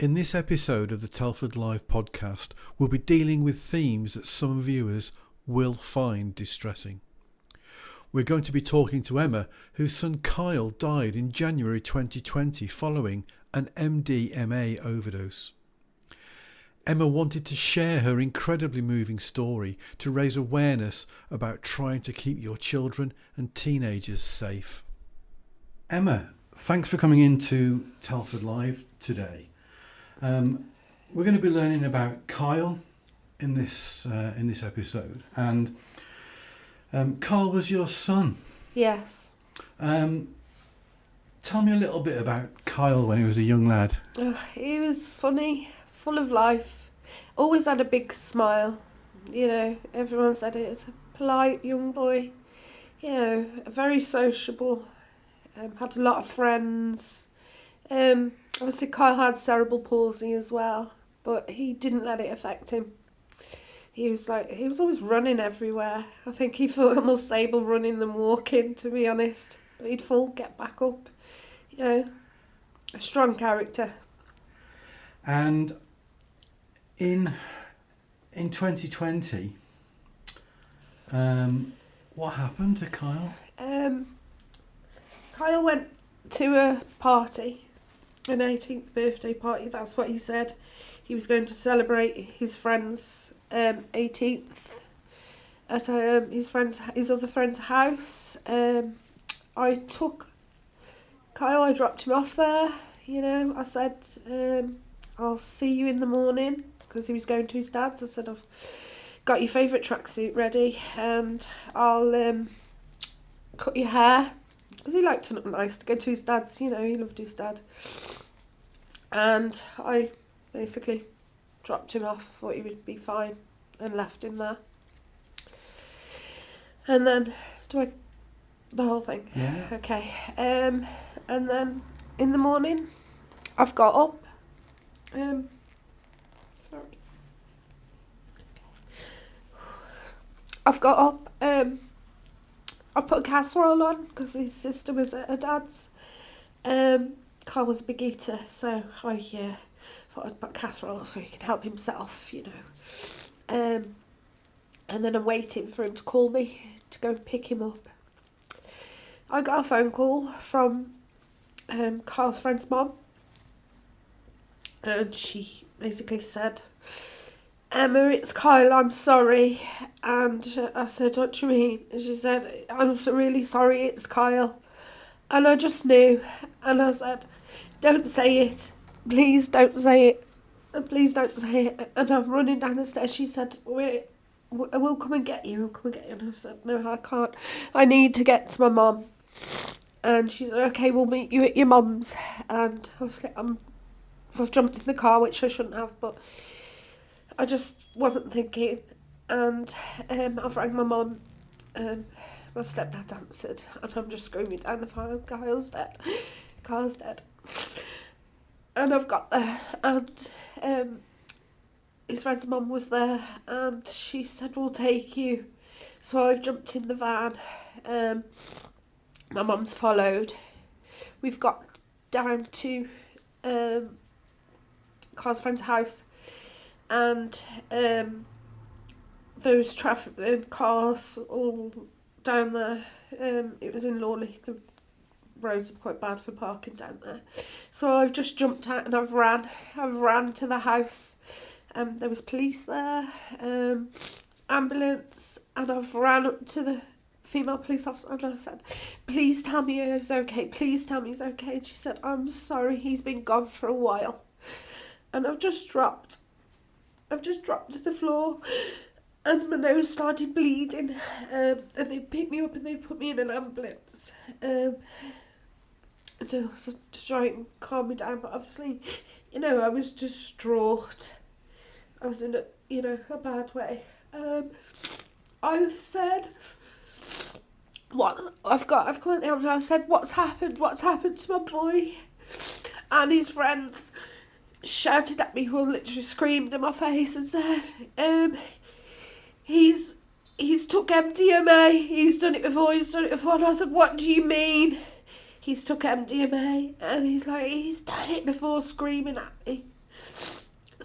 In this episode of the Telford Live podcast, we'll be dealing with themes that some viewers will find distressing. We're going to be talking to Emma, whose son Kyle died in January 2020 following an MDMA overdose. Emma wanted to share her incredibly moving story to raise awareness about trying to keep your children and teenagers safe. Emma, thanks for coming into Telford Live today. We're going to be learning about Kyle in this episode, and Kyle was your son. Yes. Tell me a little bit about Kyle when he was a young lad. He was funny, full of life, always had a big smile. You know, everyone said it was a polite young boy, you know, very sociable, had a lot of friends. Obviously Kyle had cerebral palsy as well, but he didn't let it affect him. He was always running everywhere. I think he felt more stable running than walking, to be honest. But he'd fall, get back up. You know, a strong character. And in 2020, what happened to Kyle? Kyle went to a party, an 18th birthday party. That's what he said. He was going to celebrate his friend's 18th at his other friend's house. I took Kyle, I dropped him off there. You know, I said, I'll see you in the morning, because he was going to his dad's. I said, I've got your favourite tracksuit ready, and I'll cut your hair, because he liked to look nice to go to his dad's. You know, he loved his dad. And I basically dropped him off, thought he would be fine, and left him there. And then, the whole thing? Yeah. Okay. And then in the morning, I've got up. Sorry. I've got up. I put a casserole on because his sister was at her dad's. Carl was a big eater, so I thought I'd put casserole so he can help himself, you know. And then I'm waiting for him to call me to go and pick him up. I got a phone call from Carl's friend's mum, and she basically said, Emma, it's Kyle, I'm sorry. And I said, what do you mean? And she said, I'm really sorry, it's Kyle. And I just knew, and I said, don't say it, please don't say it, please don't say it. And I'm running down the stairs. She said, we'll come and get you, And I said, no, I can't, I need to get to my mum. And she said, okay, we'll meet you at your mum's. And obviously I've jumped in the car, which I shouldn't have, but I just wasn't thinking. And I've rang my mum. My stepdad answered, and I'm just screaming down the phone, Kyle's dead. Kyle's dead. And I've got there, and his friend's mum was there, and she said, we'll take you. So I've jumped in the van. My mum's followed. We've got down to Carl's friend's house, and those cars all down there. It was in Lawley. The roads are quite bad for parking down there. So I've just jumped out and I've ran to the house. There was police there, ambulance, and I've ran up to the female police officer and I said, please tell me he's okay, please tell me he's okay. And she said, I'm sorry, he's been gone for a while. And I've just dropped to the floor. And my nose started bleeding, and they picked me up and they put me in an ambulance to try and calm me down. But obviously, you know, I was distraught. I was in a bad way. I've said, I've come out there and I said, what's happened to my boy? And his friends shouted at me, who literally screamed in my face and said, He's took MDMA, he's done it before, And I said, what do you mean? He's took MDMA, and he's done it before, screaming at me.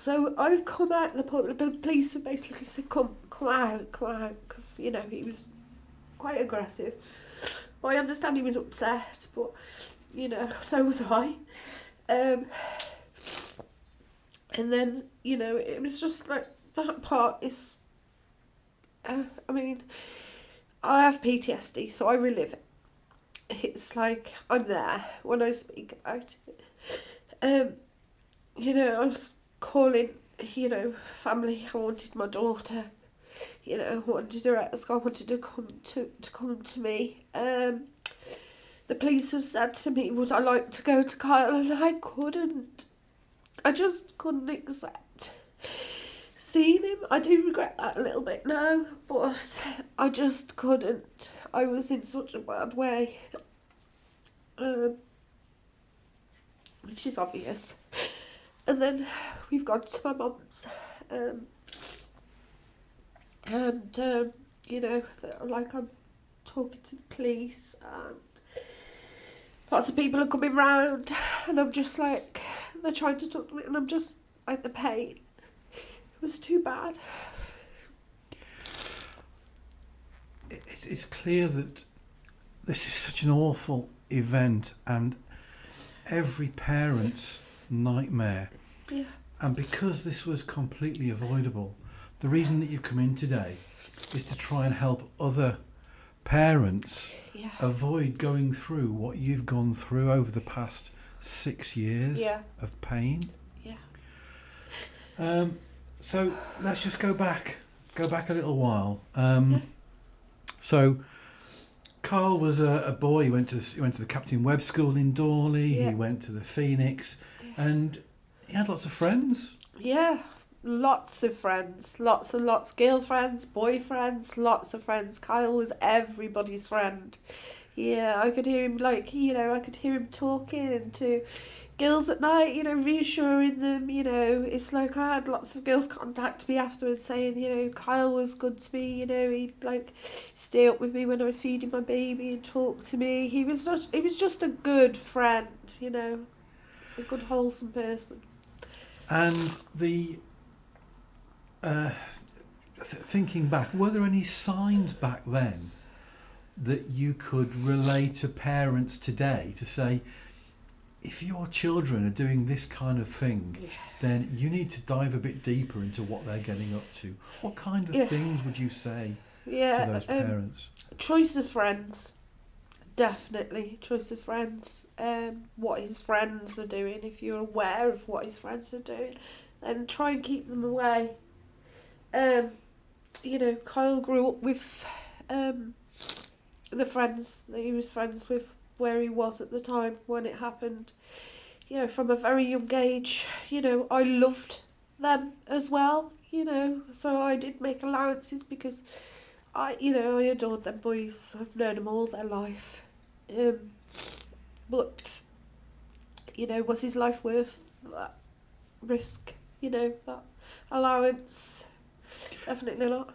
So I've come out, the police have basically said, come out, because, you know, he was quite aggressive. But I understand he was upset, but, you know, so was I. And then, you know, it was just like, that part is, I mean, I have PTSD, so I relive it. It's like, I'm there when I speak about it. You know, I was calling, you know, family. I wanted my daughter, you know, I wanted her at school. I wanted to come to me. The police have said to me, would I like to go to Kyle? And I couldn't. I just couldn't accept seeing him. I do regret that a little bit now, but I just couldn't. I was in such a bad way. Which is obvious. And then we've gone to my mum's, you know, like I'm talking to the police, and lots of people are coming round, and I'm just like, they're trying to talk to me, and I'm just like, the pain. It was too bad. It's clear that this is such an awful event and every parent's nightmare. Yeah. And because this was completely avoidable, the reason that you've come in today is to try and help other parents avoid going through what you've gone through over the past 6 years of pain. Yeah. So let's just go back a little while. So Carl was a boy. He went to the Captain Webb School in Dorley. Yeah. He went to the Phoenix, and he had lots of friends. Yeah, lots of friends, lots and lots, girlfriends, boyfriends, lots of friends. Kyle was everybody's friend. Yeah, I could hear him, like, you know, I could hear him talking to girls at night, you know, reassuring them, you know. It's like I had lots of girls contact me afterwards saying, you know, Kyle was good to me, you know, he'd like stay up with me when I was feeding my baby and talk to me. He was just a good friend, you know, a good wholesome person. And thinking back, were there any signs back then that you could relay to parents today to say, if your children are doing this kind of thing, then you need to dive a bit deeper into what they're getting up to? What kind of things would you say to those parents? Choice of friends. Definitely, choice of friends. What his friends are doing. If you're aware of what his friends are doing, then try and keep them away. You know, Kyle grew up with the friends that he was friends with where he was at the time when it happened. You know, from a very young age, you know, I loved them as well, you know, so I did make allowances because I adored them boys. I've known them all their life. But, you know, was his life worth that risk? You know, that allowance? Definitely not.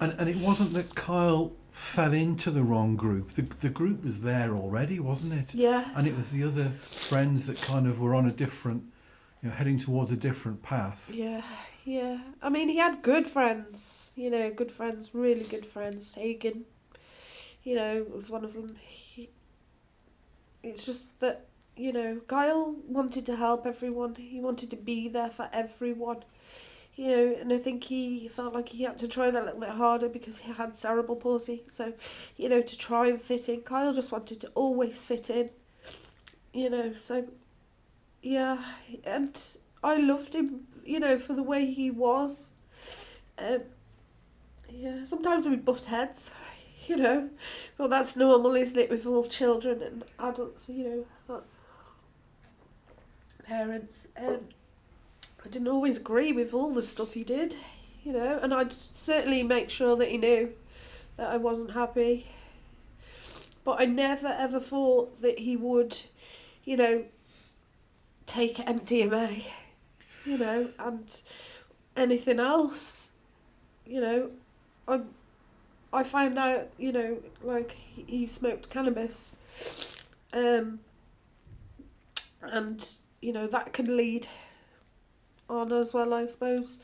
And it wasn't that Kyle fell into the wrong group. The group was there already, wasn't it? Yes. And it was the other friends that kind of were on a different, you know, heading towards a different path. Yeah. I mean, he had good friends, you know, good friends, really good friends. Hagen, you know, was one of them. It's just that, you know, Kyle wanted to help everyone. He wanted to be there for everyone. You know, and I think he felt like he had to try that a little bit harder because he had cerebral palsy. So, you know, to try and fit in. Kyle just wanted to always fit in. You know, so, yeah. And I loved him, you know, for the way he was. Yeah, sometimes we butt heads, you know. Well, that's normal, isn't it, with all children and adults, you know, parents. I didn't always agree with all the stuff he did, you know, and I'd certainly make sure that he knew that I wasn't happy. But I never ever thought that he would, you know, take MDMA, you know, and anything else, you know. I found out, you know, like he smoked cannabis, and you know that can lead on as well, I suppose.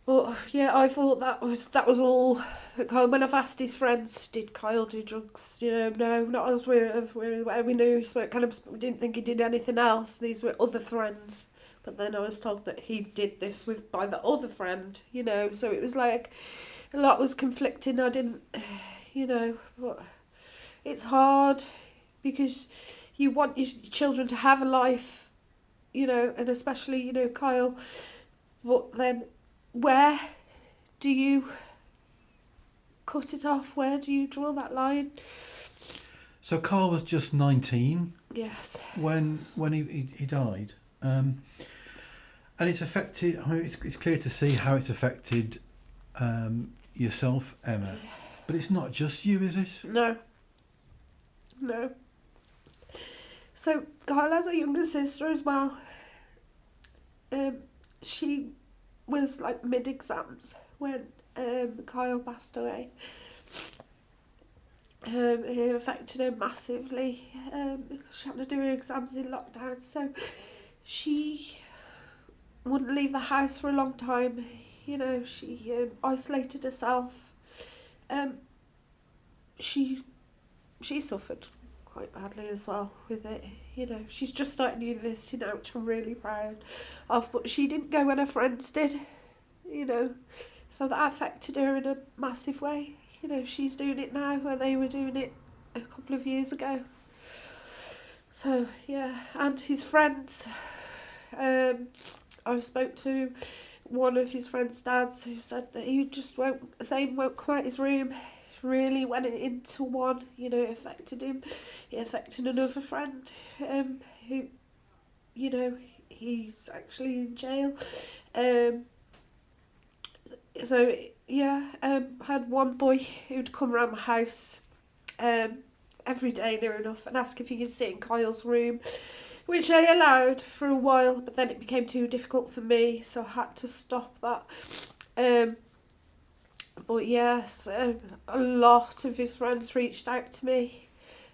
But yeah, I thought that was all that Kyle. When I've asked his friends, did Kyle do drugs? No, not as we knew he smoked cannabis, but we didn't think he did anything else. These were other friends. But then I was told that he did this by the other friend, so it was like a lot was conflicting. I didn't, but it's hard because you want your children to have a life, and especially, Kyle, but then where do you cut it off? Where do you draw that line? So Carl was just 19. Yes. When he died. And it's affected, it's clear to see how it's affected yourself, Emma. But it's not just you, is it? No. So Kyle has a younger sister as well. She was like mid-exams when Kyle passed away. It affected her massively because she had to do her exams in lockdown. So she wouldn't leave the house for a long time. She isolated herself. She suffered quite badly as well with it. She's just starting university now, which I'm really proud of, but she didn't go when her friends did, so that affected her in a massive way. She's doing it now where they were doing it a couple of years ago. So yeah, and his friends, I spoke to one of his friend's dads who said that he just won't come out his room. Really went into one, it affected him. It affected another friend who, he's actually in jail. So yeah, had one boy who'd come around my house every day near enough and ask if he could sit in Kyle's room, which I allowed for a while, but then it became too difficult for me, so I had to stop that. But yes, a lot of his friends reached out to me,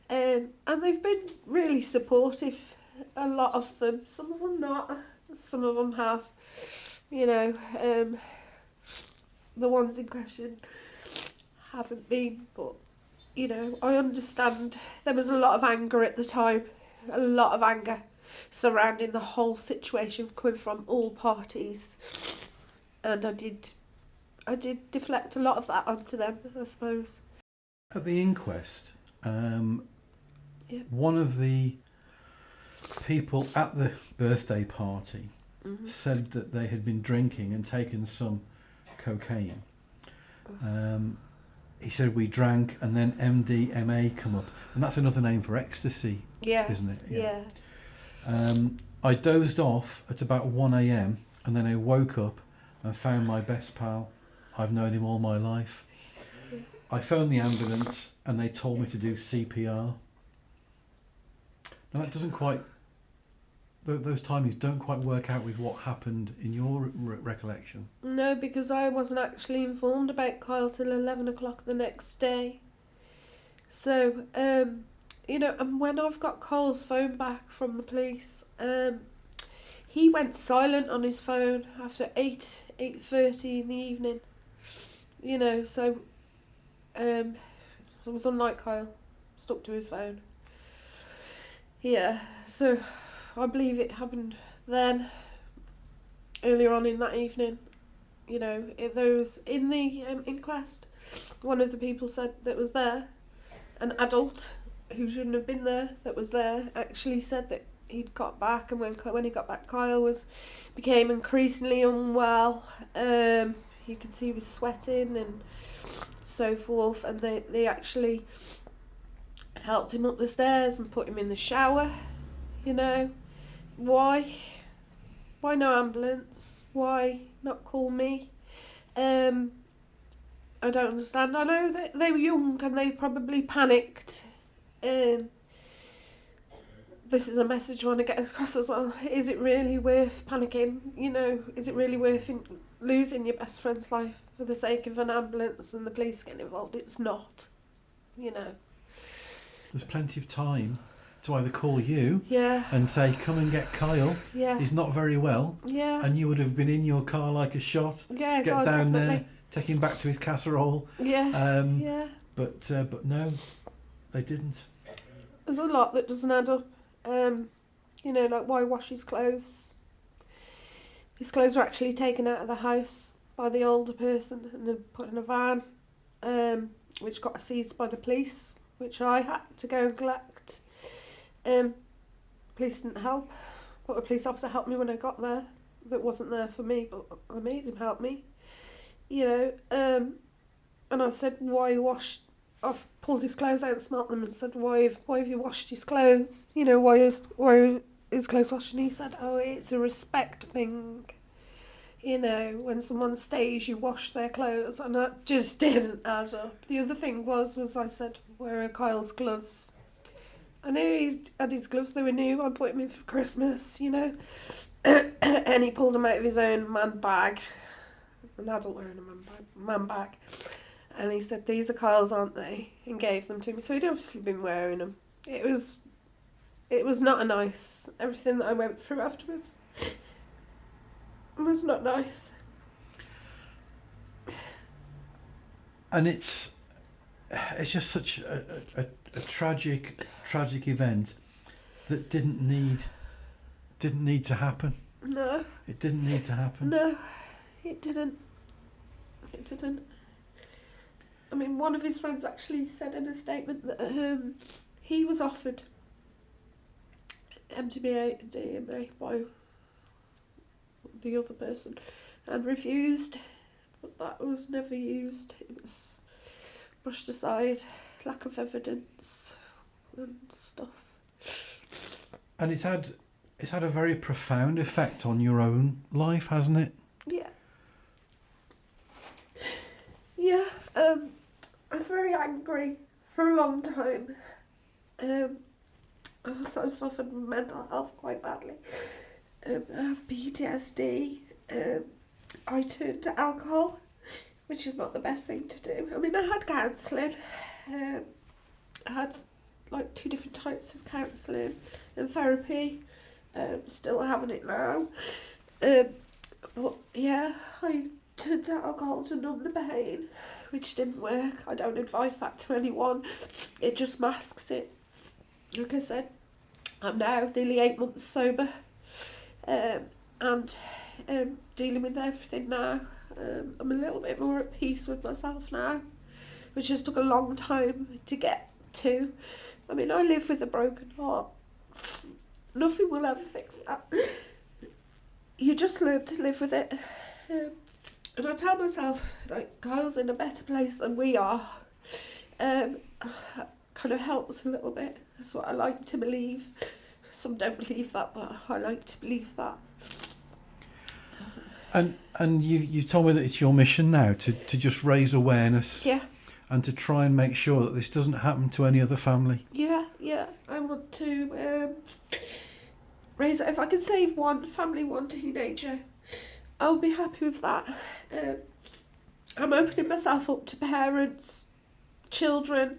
and they've been really supportive, a lot of them. Some of them not, some of them have, the ones in question haven't been, but, I understand. There was a lot of anger at the time, a lot of anger surrounding the whole situation coming from all parties, and I did deflect a lot of that onto them, I suppose. At the inquest, one of the people at the birthday party said that they had been drinking and taken some cocaine. He said we drank and then MDMA come up, and that's another name for ecstasy, isn't it? Yeah. I dozed off at about 1 a.m. and then I woke up and found my best pal. I've known him all my life. I phoned the ambulance and they told me to do CPR. Now that doesn't quite, those timings don't quite work out with what happened in your recollection. No, because I wasn't actually informed about Kyle till 11 o'clock the next day. So, and when I've got Kyle's phone back from the police, he went silent on his phone after 8:30 in the evening. So it was unlike Kyle, stuck to his phone. Yeah, so I believe it happened then, earlier on in that evening. There was, in the inquest, one of the people said that was there, an adult who shouldn't have been there, that was there, actually said that he'd got back, and when he got back, Kyle became increasingly unwell. You could see he was sweating and so forth, and they actually helped him up the stairs and put him in the shower. Why no ambulance? Why not call me? I don't understand. I know that they were young and they probably panicked. This is a message I want to get across as well. Is it really worth panicking? Is it really worth losing your best friend's life for the sake of an ambulance and the police getting involved? It's not. There's plenty of time to either call you Yeah. and say, come and get Kyle. Yeah. He's not very well. Yeah. And you would have been in your car like a shot. Yeah, Get God, down definitely. there, take him back to his casserole. Yeah. Yeah. But no, they didn't. There's a lot that doesn't add up. You know, like why wash his clothes? His clothes were actually taken out of the house by the older person and then put in a van, which got seized by the police, which I had to go and collect. Police didn't help, but a police officer helped me when I got there. That wasn't there for me, but I made him help me. You know, and I said, why washed? I've pulled his clothes out and smelt them and said, why have you washed his clothes? You know, why is his clothes washed? And he said, oh, it's a respect thing. You know, when someone stays, you wash their clothes, and that just didn't add up. The other thing was I said, where are Kyle's gloves? I knew he had his gloves, they were new, I bought him in for Christmas, you know. And he pulled them out of his own man bag, an adult wearing a man bag. And he said, these are Kyle's, aren't they? And gave them to me. So he'd obviously been wearing them. It was not a nice, everything that I went through afterwards. It was not nice. And it's just such a tragic event that didn't need to happen. No. It didn't need to happen. No, it didn't. It didn't. I mean, one of his friends actually said in a statement that he was offered MDMA and DMA by the other person and refused, but that was never used. It was brushed aside, lack of evidence and stuff. And it's had a very profound effect on your own life, hasn't it? Yeah. Yeah, I was very angry for a long time. I also suffered with mental health quite badly. I have PTSD. I turned to alcohol, which is not the best thing to do. I mean, I had counselling. I had like 2 different types of counselling and therapy. Still having it now. But yeah, I turned to alcohol to numb the pain, which didn't work. I don't advise that to anyone. It just masks it. Like I said, I'm now nearly 8 months sober, and dealing with everything now. I'm a little bit more at peace with myself now, which just took a long time to get to. I mean, I live with a broken heart. Nothing will ever fix that. You just learn to live with it. And I tell myself, like, Kyle's in a better place than we are. Kind of helps a little bit. That's what I like to believe. Some don't believe that, but I like to believe that. And you told me that it's your mission now to just raise awareness. Yeah. And to try and make sure that this doesn't happen to any other family. Yeah. I want to raise it. If I can save one family, one teenager, I'll be happy with that. I'm opening myself up to parents, children,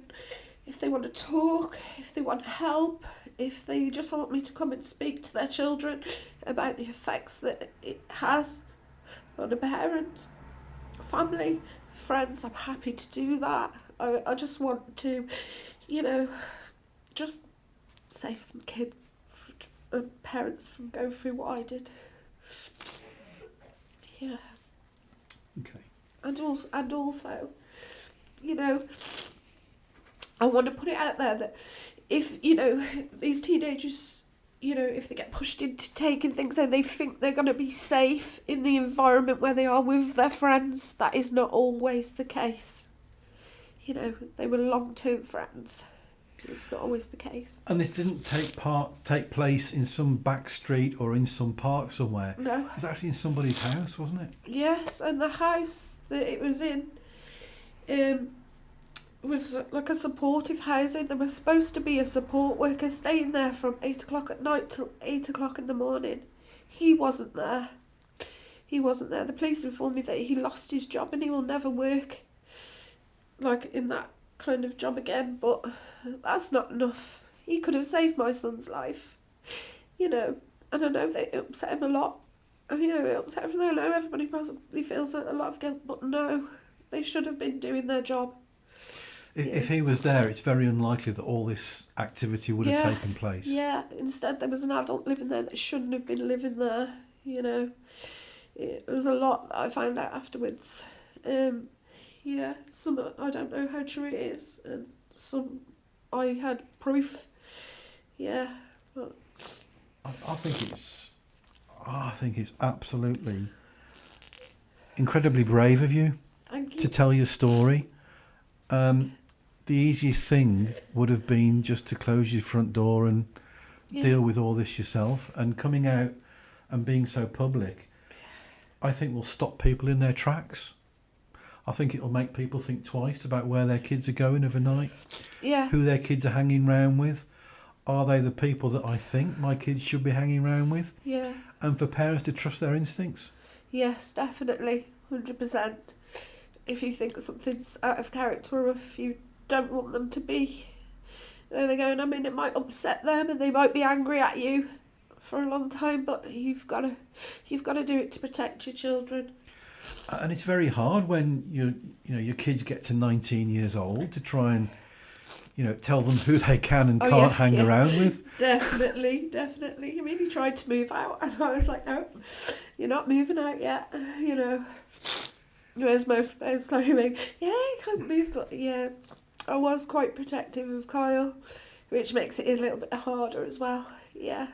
if they want to talk, if they want help, if they just want me to come and speak to their children about the effects that it has on a parent, family, friends. I'm happy to do that. I just want to, just save some kids and parents from going through what I did. Yeah. Okay. And also, I want to put it out there that if, these teenagers, if they get pushed into taking things and they think they're going to be safe in the environment where they are with their friends, that is not always the case. They were long-term friends. It's not always the case. And this didn't take place in some back street or in some park somewhere. No. It was actually in somebody's house, wasn't it? Yes, and the house that it was in was like a supportive housing. There was supposed to be a support worker staying there from 8 o'clock at night till 8 o'clock in the morning. He wasn't there. The police informed me that he lost his job and he will never work like in that kind of job again, but that's not enough. he could have saved my son's life, you know, and I know that it upset him a lot. You know, it upset him. I know everybody probably feels a lot of guilt, but no, they should have been doing their job. If he was there, it's very unlikely that all this activity would have taken place. Yeah, instead there was an adult living there that shouldn't have been living there, you know. It was a lot that I found out afterwards. Yeah, some I don't know how true it is, and some I had proof. Yeah, but I think it's absolutely incredibly brave of you thank you. to tell your story. The easiest thing would have been just to close your front door and deal with all this yourself. And coming out and being so public, I think will stop people in their tracks. I think it'll make people think twice about where their kids are going overnight, who their kids are hanging around with. Are they the people that I think my kids should be hanging around with? Yeah. And for parents to trust their instincts. Yes, definitely, 100%. If you think something's out of character or if you don't want them to be where they're going, I mean, it might upset them and they might be angry at you for a long time, but you've got to do it to protect your children. And it's very hard when your kids get to 19 years old to try and tell them who they can and can't hang around with. Definitely. I mean, he tried to move out and I was like, no, you're not moving out yet, you know. Whereas most parents like, yeah, you can't move, but yeah, I was quite protective of Kyle, which makes it a little bit harder as well, yeah.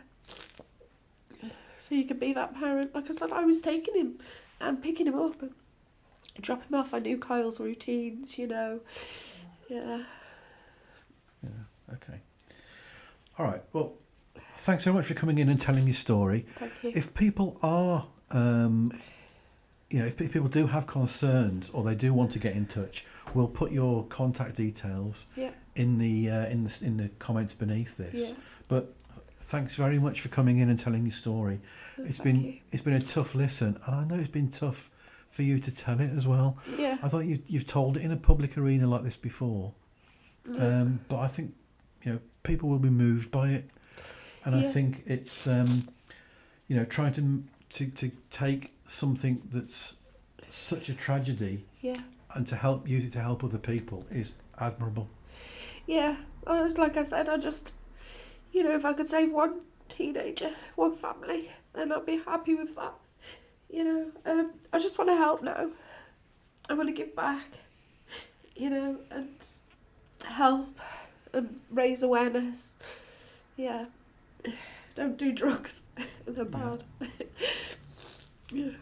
So you can be that parent. Like I said, I was taking him and picking him up and dropping him off. I knew Kyle's routines, you know, yeah. Yeah, okay. All right, well, thanks so much for coming in and telling your story. Thank you. If people are, if people do have concerns or they do want to get in touch, we'll put your contact details in the comments beneath this. Yeah. But thanks very much for coming in and telling your story. It's been a tough listen, and I know it's been tough for you to tell it as well. Yeah. I thought you've told it in a public arena like this before. Yeah. But I think people will be moved by it, and I think it's trying to take something that's such a tragedy and to use it to help other people is admirable. Yeah, like I said, I just if I could save one teenager, one family, then I'd be happy with that. I just want to help now. I want to give back, and help and raise awareness. Yeah. Don't do drugs. They're bad. Yeah.